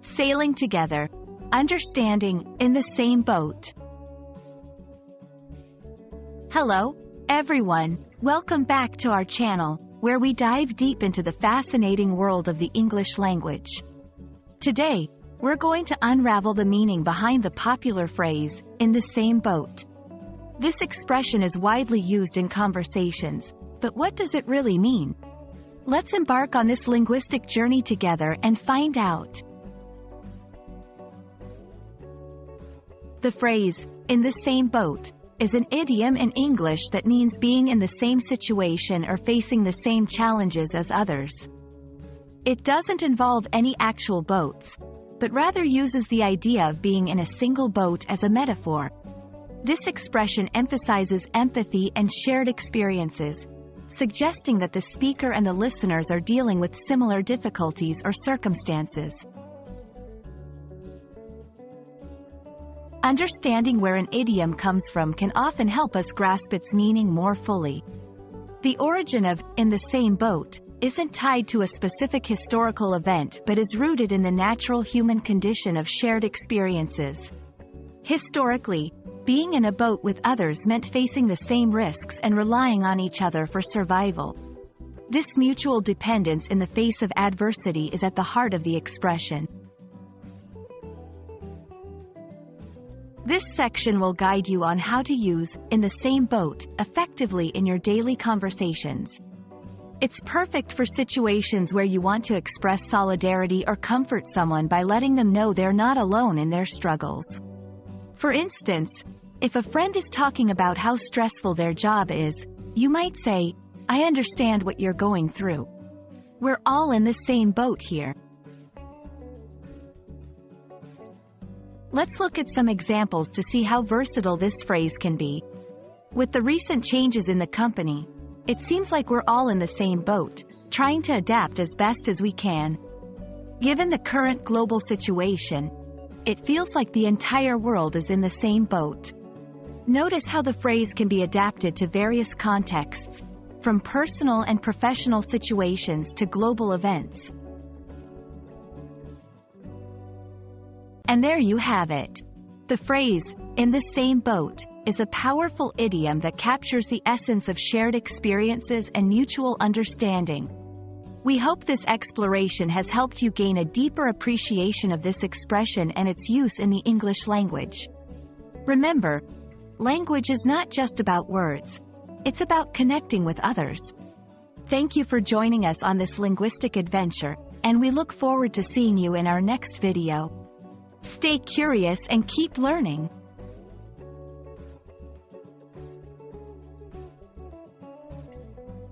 sailing together, understanding, in the same boat. Hello, everyone. Welcome back to our channel, where we dive deep into the fascinating world of the English language. Today, we're going to unravel the meaning behind the popular phrase, in the same boat. This expression is widely used in conversations, but what does it really mean? Let's embark on this linguistic journey together and find out. The phrase, in the same boat, is an idiom in English that means being in the same situation or facing the same challenges as others. It doesn't involve any actual boats, but rather uses the idea of being in a single boat as a metaphor. This expression emphasizes empathy and shared experiences, suggesting that the speaker and the listeners are dealing with similar difficulties or circumstances. Understanding where an idiom comes from can often help us grasp its meaning more fully. The origin of "in the same boat" isn't tied to a specific historical event but is rooted in the natural human condition of shared experiences. Historically, being in a boat with others meant facing the same risks and relying on each other for survival. This mutual dependence in the face of adversity is at the heart of the expression. This section will guide you on how to use "in the same boat" effectively in your daily conversations. It's perfect for situations where you want to express solidarity or comfort someone by letting them know they're not alone in their struggles. For instance, if a friend is talking about how stressful their job is, you might say, "I understand what you're going through. We're all in the same boat here." Let's look at some examples to see how versatile this phrase can be. With the recent changes in the company, it seems like we're all in the same boat, trying to adapt as best as we can. Given the current global situation, it feels like the entire world is in the same boat. Notice how the phrase can be adapted to various contexts, from personal and professional situations to global events. And there you have it. The phrase, "in the same boat," is a powerful idiom that captures the essence of shared experiences and mutual understanding. We hope this exploration has helped you gain a deeper appreciation of this expression and its use in the English language. Remember, language is not just about words. It's about connecting with others. Thank you for joining us on this linguistic adventure, and we look forward to seeing you in our next video. Stay curious and keep learning.